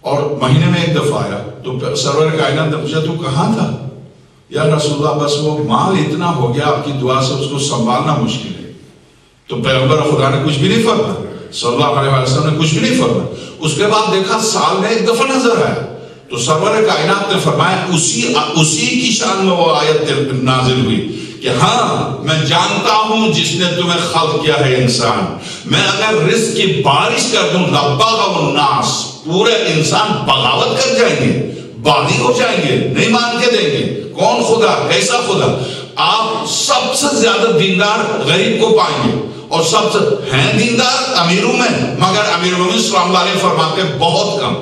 اور مہینے میں ایک دفعہ آیا تو سرور کائنات نے پوچھا تو کہاں تھا؟ یا رسول اللہ بس وہ مال اتنا ہو گیا آپ کی دعا سے اس کو سنبھالنا مشکل ہے. تو پیغمبر خدا نے کچھ بھی نہیں فرمایا, صلی اللہ علیہ وسلم نے کچھ بھی نہیں فرمایا. اس کے بعد دیکھا سال میں ایک دفعہ نظر آیا تو سرور کائنات نے فرمایا اسی کی شان میں وہ آیت نازل ہوئی کہ ہاں میں جانتا ہوں جس نے تمہیں خلق کیا ہے انسان, میں اگر رزق کی بارش کر دوں لبغ الناس, پورے انسان بغاوت کر جائیں گے, باغی ہو جائیں گے, نہیں مان کے دیں گے. کون خدا, کیسا خدا؟ آپ سب سے زیادہ دیندار غریب کو پائیں گے, اور سب سے ہیں دیندار امیروں میں, مگر امیروں میں صلی اللہ علیہ فرماتے بہت کم.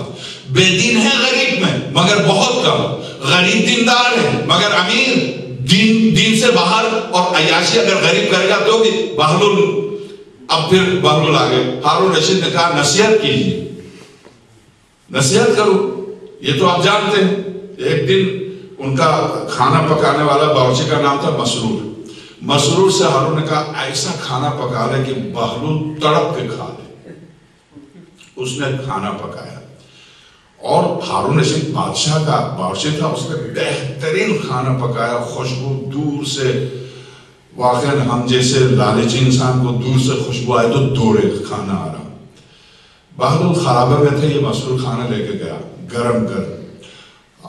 بے دین ہے غریب میں مگر بہت کم. غریب دیندار ہے مگر امیر دین سے باہر. اور عیاشی اگر غریب کرے گا تو بھی بہلول. اب پھر بہلول آگے ہارون رشید نے کہا نصیحت کیجیے, نصیحت کرو. یہ تو آپ جانتے ہیں. ایک دن ان کا کھانا پکانے والا باورچی کا نام تھا مسرور. مسرور سے ہارون نے کہا ایسا کھانا پکا لے کہ بہلول تڑپ کے کھا لے. اس نے کھانا پکایا اور ہارون رشید بادشاہ کا باورچی تھا, اس نے بہترین کھانا پکایا, خوشبو دور سے. واقعا ہم جیسے لالچی انسان کو دور سے خوشبو آئے تو دوڑے کھانا آ رہا. بہلول خرابے میں تھے, یہ مسرور کھانا لے کے گیا گرم کر,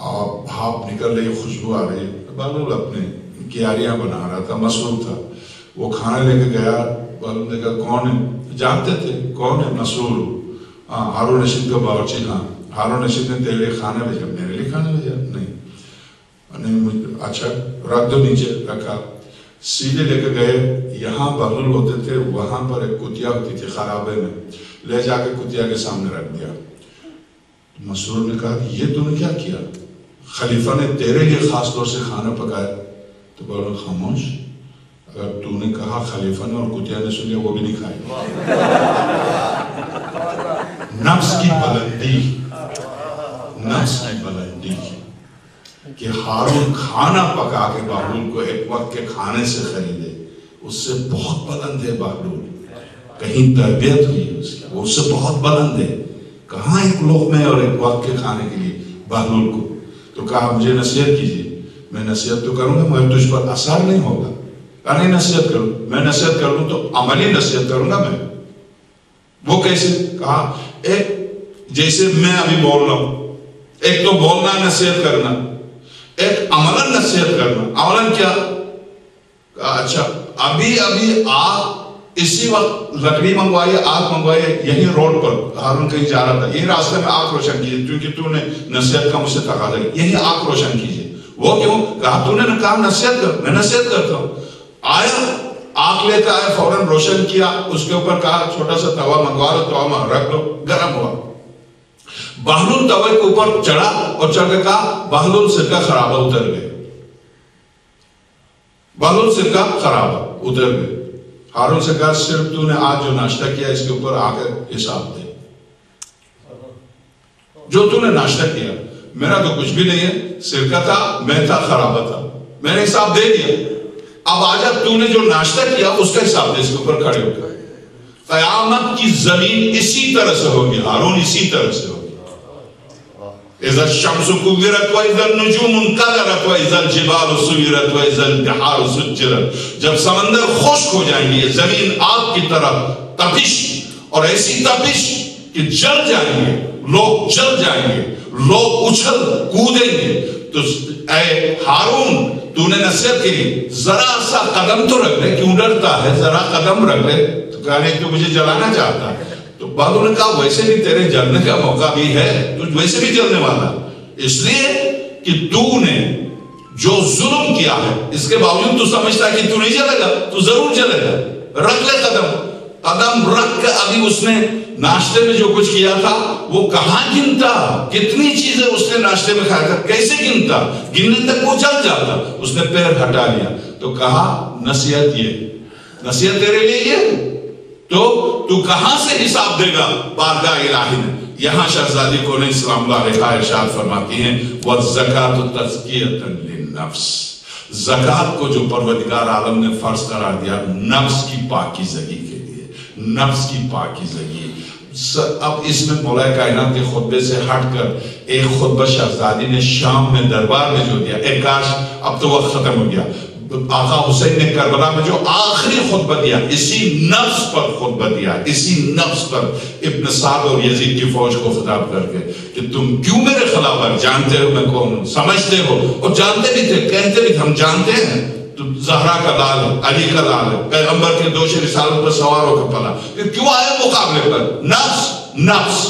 اور بھاپ نکل رہی, خوشبو آ رہی. بہلول اپنے کیاریاں بنا رہا تھا, مسرور تھا. وہ کھانا لے کے گیا, بہلول نے کہا کون ہے؟ جانتے تھے کون ہے؟ مسرور. ہاں ہارون رشید کا باورچی. ہاں ہارون رشید نے تیرے لیے کھانا بھیجا. میرے لیے کھانا بھیجا؟ نہیں. اچھا رکھ دو نیچے. رکھا. سیدھے لے کے گئے, یہاں بہلول ہوتے تھے, وہاں پر ایک کتیا ہوتی تھی خرابے میں, لے جا کے کتیا کے سامنے رکھ دیا. مسرور نے کہا کہ یہ تو نے کیا کیا؟ خلیفہ نے تیرے لیے خاص طور سے کھانا پکایا. تو بہلول خاموش. اگر تو نے کہا خلیفہ نے اور کتیا نے سن لیا, وہ بھی نہیں کھائے. نفس کی بلندی, نفس کی بلندی کہ ہارون کھانا پکا کے بہلول کو ایک وقت کے کھانے سے خریدے, اس سے بہت بلند ہے بہلول. کہیں تربیت ہوئی اس کی, وہ اس سے بہت بلند ہے. کہاں ایک لقمے اور ایک وقت کے کھانے کے لیے بہلول کو. تو کہا مجھے نصیحت کیجیے. میں نصیحت تو کروں گا مگر تجھ پر اثر نہیں ہوگا. کہا نہیں نصیحت کروں. میں نصیحت کر لوں تو عملی نصیحت کروں گا میں. وہ کیسے؟ کہا ایک جیسے میں ابھی بول رہا ہوں, ایک تو بولنا نصیحت کرنا, ایک عملاً نصیحت کرنا. عملاً کیا؟ کہا اچھا ابھی آپ اسی وقت لکڑی منگوائیے, آگ منگوائیے, یہی روڈ پر ہارون کہیں جا رہا تھا, یہی راستے میں آگ روشن کیجیے کیونکہ تو نے نصیحت کا مجھ سے تقاضا ہے, یہی آگ روشن کیجیے. وہ کیوں؟ کہا تو نے کہا نصیحت کر. میں نصیحت کرتا ہوں. آیا آگ لے کے آیا, فوراً روشن کیا, اس کے اوپر کہا چھوٹا سا توا منگوا لو, توا میں رکھ دو, گرم ہوا. بہلول توے کے اوپر چڑھا اور چڑھ کے کہا بہلول سرکہ خرابہ اتر گئے. بہلول سرکہ خرابہ اتر گئے. ہارون سے کہا صرف تو نے آج جو ناشتہ کیا اس کے اوپر آ کر حساب دے. جو تو نے ناشتہ کیا, میرا تو کچھ بھی نہیں ہے, سرکہ تھا, میں تھا, خرابہ تھا, میں نے حساب دے دیا. اب آجا تو نے جو ناشتہ کیا اس کا حساب دے. اس کے اوپر کھڑے ہو گئے. قیامت کی زمین اسی طرح سے ہوگی ہارون, اسی طرح سے ہوگی. اذا الشمس كورت واذا النجوم انكدرت واذا الجبال سيرت واذا البحار سجرت. جب سمندر خشک ہو جائیں گے, زمین آگ کی طرح تپش, اور ایسی تپش کہ جل جائیں گے, لوگ جل جائیں گے, لوگ اچھل کودیں گے. تو اے ہارون تو نے نصیحت کی, ذرا سا قدم تو رکھ لے, کیوں ڈرتا ہے, ذرا قدم رکھ لے. تو کہنے تو مجھے جلانا چاہتا ہے. تو بہلول نے کہا ویسے بھی تیرے جلنے کا موقع بھی ہے, تو ویسے بھی جلنے والا, اس لیے کہ تو نے جو ظلم کیا ہے اس کے باوجود تو سمجھتا ہے کہ تو نہیں جلے گا, تو ضرور جلے گا. رکھ لے قدم. قدم رکھ کے ابھی اس نے ناشتے میں جو کچھ کیا تھا وہ کہاں گنتا, کتنی چیزیں اس نے ناشتے میں کھایا تھا, کیسے گنتا, گننے تک وہ جل جاتا. اس نے پیر ہٹا لیا. تو کہا نصیحت یہ, نصیحت تیرے لیے یہ, تو کہاں سے حساب دے گا بارگاہ الہی میں. یہاں شہزادی کو نے اسلام اللہ علیہ ارشاد فرماتی ہیں وَالزَّكَاةُ تَزْكِيَةً لِلنَّفْسِ. زکوٰۃ کو جو پروردگار عالم نے فرض قرار دیا نفس کی پاکیزگی کے لیے, نفس کی پاکیزگی. اب اس میں مولا کائنات کے خطبے سے ہٹ کر ایک خطبہ شہزادی نے شام میں دربار میں جو دیا، ایک کاش اب تو وقت ختم ہو گیا، آقا حسین نے کربلا میں جو آخری خطبہ دیا، اسی نفس پر خطبہ دیا، اسی نفس پر ابن سعد اور یزید کی فوج کو خطاب کر کے کہ تم کیوں میرے خلاف ہے، جانتے ہو میں کون ہوں، سمجھتے ہو، اور جانتے بھی تھے، کہتے بھی تھے ہم جانتے ہیں تو زہرا کا لال ہے، علی کا لال ہے، پیغمبر کے دوش رسالت پر سوار ہو کے پلا، کہ کیوں آئے مقابلے پر؟ نفس نفس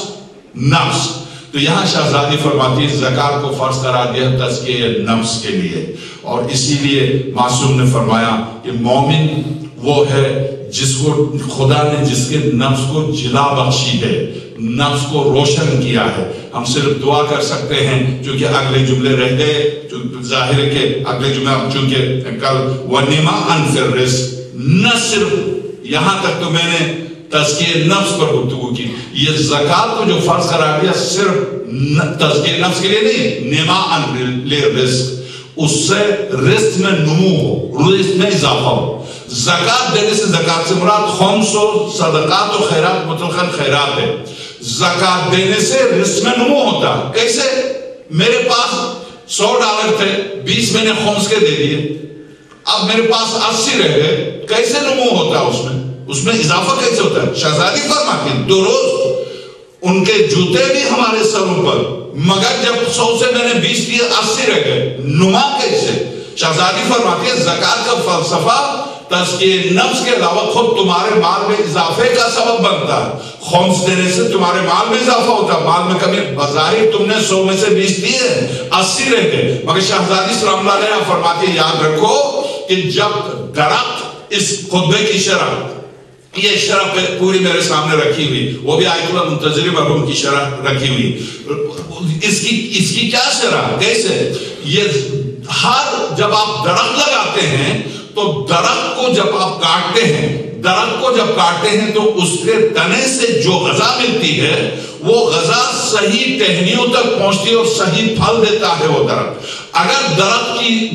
نفس۔ تو یہاں شہزادی فرماتی ہے زکوٰۃ کو فرض قرار دیا تزکیہ نفس کے لیے، اور اسی لیے معصوم نے فرمایا کہ مومن وہ ہے جس کو خدا نے جس کے نفس کو جلا بخشی ہے، نفس کو روشن کیا ہے۔ ہم صرف دعا کر سکتے ہیں، چونکہ اگلے جملے رہ گئے، ظاہر ہے کہ اگلے جملے چونکہ کل وَنِمَاءً فِي الرِّزْقِ، نہ صرف یہاں تک تو میں نے تزکیہ نفس پر گفتگو کی، یہ زکوٰۃ کو جو فرض قرار دیا صرف تزکیہ نفس کے لیے نہیں، نِمَاءً لِلرِّزْقِ، اس سے رزق میں نمو ہو، رزق میں اضافہ ہو۔ زکوٰۃ دینے سے، زکوٰۃ سے مراد خمس و صدقات و خیرات مطلقاً خیرات ہے، زکوٰۃ دینے سے رزق میں نمو ہوتا ہے۔ کیسے؟ میرے پاس $100 تھے، 20 میں نے خمس کے دے دیے، اب میرے پاس 80 رہ گئے، کیسے نمو ہوتا ہے اس میں اضافہ کیسے ہوتا ہے؟ شہزادی فرماتی ہے درست ان کے جوتے بھی ہمارے سروں پر، مگر جب 100 سے میں نے 20 دیے 80 رہ گئے، نما کیسے؟ شہزادی فرماتی ہے زکوٰۃ کا فلسفہ تزکیہ نفس کے علاوہ خود تمہارے مال میں اضافے کا سبب بنتا ہے۔ خمس دینے سے تمہارے مال میں اضافہ ہوتا ہے، مال میں کمی، بظاہر تم نے 100 میں سے 20 دیے، 80 رہ گئے، مگر شہزادی سلام اللہ علیہ فرماتی ہے یاد رکھو کہ جب درخت، اس خطبے کی شرح، یہ شرح پوری میرے سامنے رکھی ہوئی، وہ بھی آیت اللہ منتظری مرحوم کی شرح رکھی ہوئی، اس کی کیا شرح؟ کیسے؟ یہ ہر جب آپ درخت لگاتے ہیں تو درخت کو جب آپ کاٹتے ہیں، درخت کو جب کاٹتے ہیں تو اس کے تنے سے جو غذا ملتی ہے وہ غذا صحیح ٹہنیوں تک پہنچتی ہے اور صحیح پھل دیتا ہے وہ درخت۔ اگر درخت کی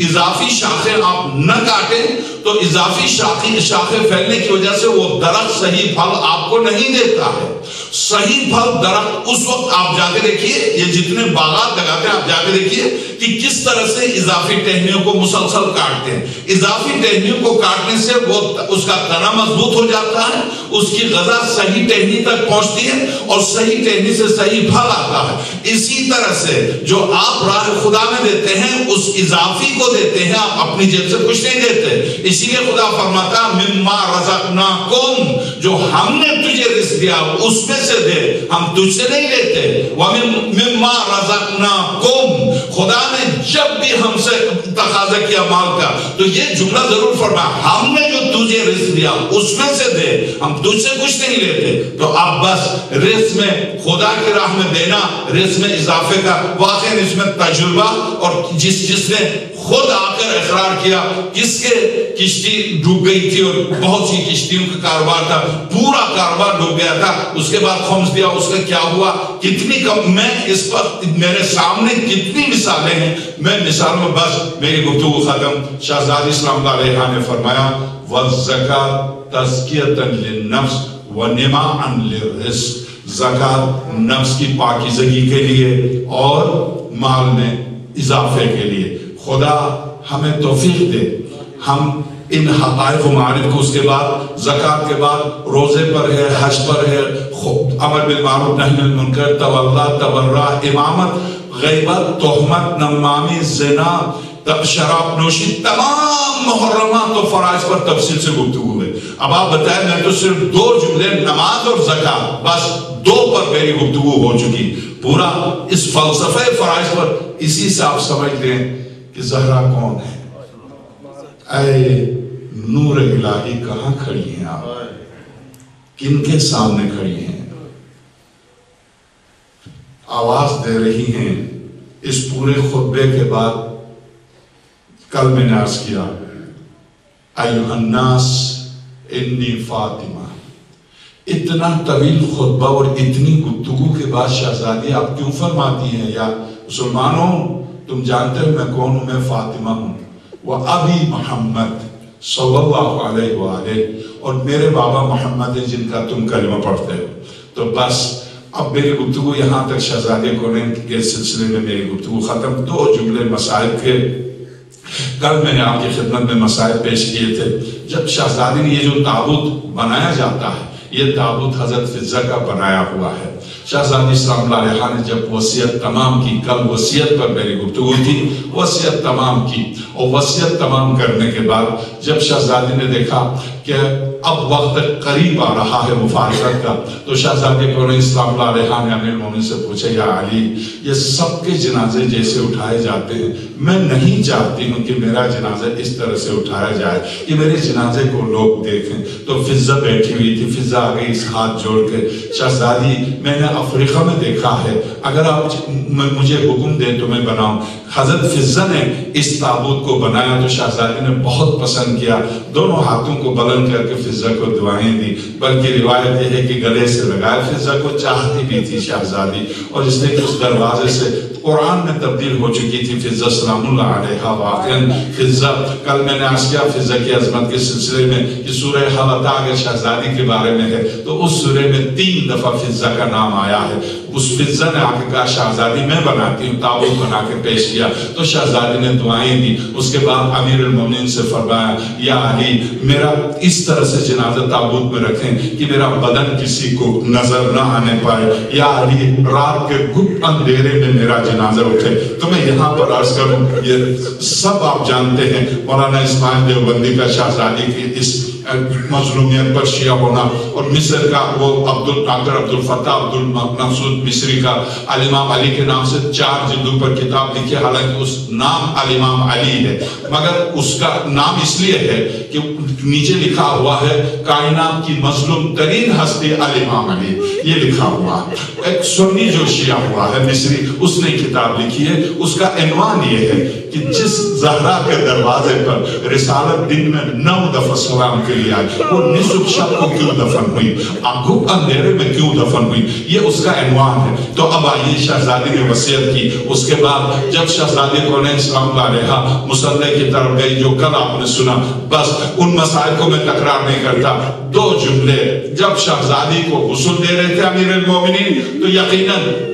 اضافی شاخیں آپ نہ کاٹیں تو اضافی شاخیں پھیلنے کی وجہ سے وہ درخت صحیح پھل آپ کو نہیں دیتا ہے۔ صحیح پھل درخت اس وقت آپ جا کے دیکھیے، یہ جتنے باغات لگاتے ہیں آپ جا کے دیکھیے کہ کس طرح سے اضافی ٹہنیوں کو مسلسل کاٹتے ہیں۔ اضافی ٹہنیوں کو کاٹنے سے وہ اس کا تنا مضبوط ہو جاتا ہے، اس کی غذا صحیح ٹہنی تک پہنچتی ہے اور صحیح ٹہنی سے صحیح پھل آتا ہے۔ اسی طرح سے جو آپ راہ خدا میں دیتے ہیں اس اضافی کو دیتے ہیں، آپ اپنی جیب سے کچھ نہیں دیتے۔ اسی لیے خدا فرماتا مما رزقناکم، جو ہم نے تجھے رزق دیا اس میں سے دے، ہم تجھ سے نہیں لیتے۔ وَمِمَّا رَزَقْنَاكُمْ، خدا نے جب بھی ہم سے تقاضا کیا مال کا تو یہ جملہ ضرور فرمایا ہم نے جو تجھے رزق دیا اس میں سے دے، ہم تجھ سے کچھ نہیں لیتے۔ تو اب بس رزق میں خدا کی راہ میں دینا، رزق میں اضافے کا واقعی اس میں تجربہ، اور جس نے خود آ کر اقرار کیا، کس کے کشتی ڈوب گئی تھی اور بہت سی کشتیوں کا کاروبار تھا، پورا کاروبار ڈوب گیا تھا، اس کے بعد خمس دیا، اس کا کیا ہوا، کتنی کم، میں اس وقت میرے سامنے کتنی مثالیں ہیں، میں مثال میں بس میری گفتگو ختم۔ شہزادی اسلام اللہ علیہ نے فرمایا وَالزَّكَاةُ تَزْكِيَةً لِلنَّفْسِ وَنِمَاءً لِلرِّزْقِ، زکوٰۃ نفس کی پاکیزگی کے لیے اور مال میں اضافے کے لیے۔ خدا ہمیں توفیق دے، ہم ان حقائق و معارف کو اس کے بعد زکوٰۃ کے بعد روزے پر ہے، حج پر ہے، امر بالمعروف نہی عن المنکر، تولا تبرع، امامت، غیبت، تہمت، نمامی، زنا، شراب نوشی، تمام محرمات و فرائض پر تفصیل سے گفتگو ہے۔ اب آپ بتائیں، میں تو صرف 2 جملے نماز اور زکوٰۃ، بس 2 پر میری گفتگو ہو چکی، پورا اس فلسفہ فرائض پر۔ اسی سے آپ سمجھ لیں کہ زہرا کون ہے۔ اے نور الہی کہاں کھڑی ہیں آپ، کن کے سامنے کھڑی ہیں، آواز دے رہی ہیں اس پورے خطبے کے بعد۔ کل میں نے عرض کیا ایھا الناس انی فاطمہ، اتنا طویل خطبہ اور اتنی گفتگو کے بعد شہزادی آپ کیوں فرماتی ہیں یا مسلمانوں تم جانتے ہو میں کون ہوں، میں فاطمہ ہوں، وہ ابی محمد صلی اللہ علیہ وآلہ، اور میرے بابا محمد ہیں جن کا تم کلمہ پڑھتے ہو۔ تو بس اب میری گفتگو یہاں تک شہزادے کونین کے سلسلے میں میری گفتگو ختم. 2 جملے مسائل کے کل میں نے آپ کی خدمت میں مسائل پیش کیے تھے. جب شہزادی نے یہ جو تابوت بنایا جاتا ہے یہ تابوت حضرت فضہ کا بنایا ہوا ہے. شہزادی سلام اللہ علیہ نے جب وصیت تمام کی, کل وصیت پر میری گفتگو تھی, وصیت تمام کی اور وصیت تمام کرنے کے بعد جب شہزادی نے دیکھا کہ اب وقت قریب آ رہا ہے مفارقت کا, تو شہزادی کونین اسلام اللہ علیہ نے امیر المومنین سے پوچھا یا علی یہ سب کے جنازے جیسے اٹھائے جاتے ہیں, میں نہیں چاہتی ہوں کہ میرا جنازہ اس طرح سے اٹھایا جائے کہ میرے جنازے کو لوگ دیکھیں. تو فضہ بیٹھی ہوئی تھی, فضہ آ گئی اس ہاتھ جوڑ کے, شہزادی میں نے افریقہ میں دیکھا ہے, اگر آپ مجھے حکم دیں تو میں بناؤں. حضرت فضہ نے اس تابوت کو بنایا تو شہزادی نے بہت پسند کیا, دونوں ہاتھوں کو بلند کر کے فضہ کو دعائیں دی, بلکہ روایت یہ ہے کہ گلے سے لگائے. فضہ کو چاہتی بھی تھی شہزادی, اور اس نے اس دروازے سے قرآن میں تبدیل ہو چکی تھی فضہ سلام اللہ علیہ. واقعاً فضہ, کل میں نے عرض کیا فضہ کی عظمت کے سلسلے میں کہ سورہ حبطہ اگر شہزادی کے بارے میں ہے تو اس سورہ میں 3 دفعہ فضہ کا نام آیا ہے. اس فضہ نے آ کے کہا شہزادی میں بناتی ہوں, تابوت بنا کے پیش کیا تو شہزادی نے دعائیں دی. اس کے بعد امیر المومنین سے فرمایا یا علی میرا اس طرح سے جنازہ تابوت میں رکھیں کہ میرا بدن کسی کو نظر نہ آنے پائے. یا علی رات کے گپ اندھیرے میں میرا جنازہ اٹھے. تو میں یہاں پر عرض کروں, یہ سب آپ جانتے ہیں مولانا اسماعیل دیوبندی کا شہزادی کی اس مظلومیت پر شیعہ ہونا, اور مصر کا وہ ڈاکٹر عبدالفتاح عبدالمقصود مصری کا الامام علی کے نام سے 4 جلدوں پر کتاب لکھی, حالانکہ اس نام الامام علی ہے مگر اس کا نام اس لیے ہے کہ نیچے لکھا ہوا ہے کائنات کی مظلوم ترین ہستی الامام علی, یہ لکھا ہوا ہے. ایک سنی جو شیعہ ہوا ہے مصری, اس نے کتاب لکھی ہے, اس کا عنوان یہ ہے کہ جس زہرا کے دروازے پر رسالت دن میں 9 دفعہ سلام کے لیے آئی وہ نصف شب کو کیوں دفن ہوئی, گھپ اندھیرے میں کیوں دفن ہوئی, یہ اس کا عنوان ہے. تو اب آئیے شہزادی نے وصیت کی. اس کے بعد جب شہزادی کونین اسلام اللہ علیہ مصلی کی طرف گئی, جو کل آپ نے سنا, بس ان مسائل کو میں تکرار نہیں کرتا, 2 جملے. جب شہزادی کو غسل دے رہے تھے امیر المومنین تو یقیناً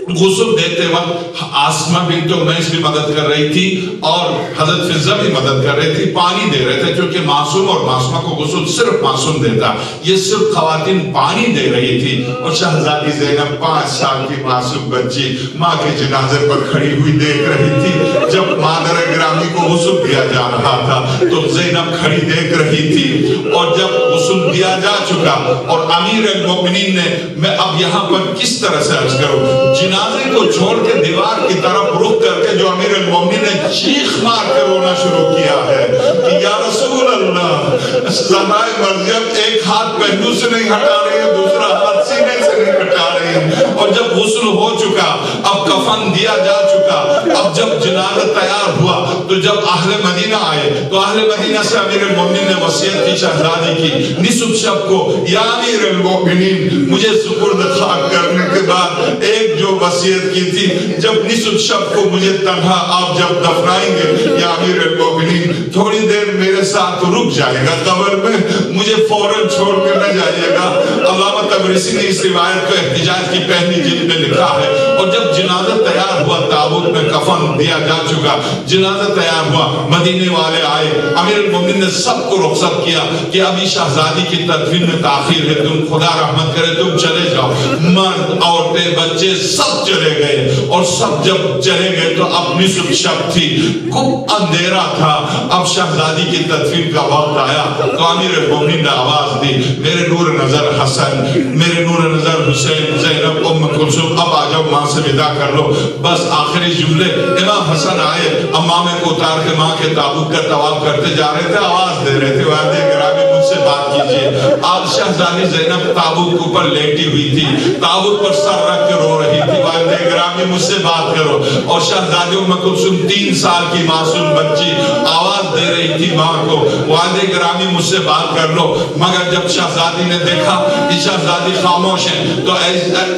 غسل دیتے وقت آسمہ بنت امیس بھی مدد کر رہی تھی اور حضرت فضہ بھی مدد کر رہی تھی, پانی دے رہے تھے کیونکہ معصوم اور معصومہ کو غسل صرف معصوم دیتا, یہ صرف خواتین پانی دے رہی تھی. اور شہزادی زینب 5 سال کی معصوم بچی ماں کے جنازے پر کھڑی ہوئی دیکھ رہی تھی. جب مادر گرامی کو غسل دیا جا رہا تھا تو زینب کھڑی دیکھ رہی تھی, اور جب غسل دیا جا چکا اور امیر المومنین نے, میں اب یہاں پر کس طرح سے عرض کروں, جنازے کو چھوڑ کے دیوار کی طرف رخ کر کے جو امیر المومنین نے چیخ مار کے رونا شروع کیا ہے کہ یا رسول اللہ, زہرائے مریم ایک ہاتھ پہلو سے نہیں ہٹا رہی ہے, دوسرا ہاتھ سینے سے نہیں ہٹا رہی ہے. اور جب غسل ہو چکا, اب کفن دیا جا چکا, اب جب جنازہ تیار ہوا تو جب اہل مدینہ آئے تو اہل مدینہ سے امیر المومنین نے وصیت کی شہزادی کی نصف شب کو, یا امیر المومنین مجھے سپرد خاک کرنے کے بعد ایک جو وصیت کی تھی, جب نصف شب کو مجھے تنہا آپ جب دفنائیں گے یا امیر المومنین تھوڑی دیر میرے ساتھ رک جائے گا قبر میں, مجھے فوراً چھوڑ کے نہ جائیے گا. علامہ تبریسی نے اس روایت کو احتجاج کی پہلی جلد میں لکھا ہے. اور جب جنازہ تیار ہوا, تابوت میں کفن دیا جا چکا, جنازہ تیار ہوا, مدینے والے آئے, امیر المومنین نے سب کو رخصت کیا کہ ابھی شہزادی کی تدفین میں تاخیر ہے, تم خدا رحمت کرے تم چلے جاؤ. مرد عورتیں بچے سب چلے گئے, اور سب جب چلے گئے تو اب نصف شب تھی, خوب اندھیرا تھا. اب شہزادی کی تدفین کا وقت آیا تو امیر المومنین نے آواز دی, میرے نور نظر حسن, میرے نور نظر حسین, زینب, ام کلثوم, اب آ جاؤ ماں سے ودا کر لو. بس آخری جملے, امام حسن آئے, امامے کو اتار کے ماں کے تابوت کا طواف کرتے جا رہے تھے, آواز دے رہے تھے والدے گرامی مجھ سے بات کیجئے. آج شہزادی زینب تابوت کے اوپر لیٹی ہوئی تھی, تابوت پر سر رکھ کے رو رہی تھی, والدے گرامی مجھ سے بات کرو. اور شہزادی ام کلثوم 3 سال کی معصوم بچی آواز دے رہی تھی ماں کو, والدے گرامی مجھ سے بات کر لو. مگر جب شہزادی نے دیکھا کہ شہزادی خاموش ہیں تو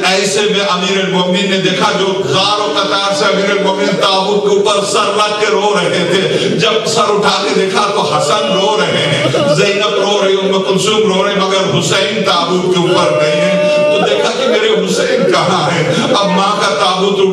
ایسے میں امیر المومنین نے دیکھا جو غار و قطار سے امیر المومنین تابوت کے اوپر سر رکھ کے رو رہے تھے. جب سر اٹھا کے دیکھا تو حسن رو رہے ہیں, زینب رو رہی, ام کلثوم رو رہے, مگر حسین تابوت کے اوپر نہیں ہے. تو دیکھا میرے حسین کہاں ہے؟ اب ماں کا تابوت اٹھنے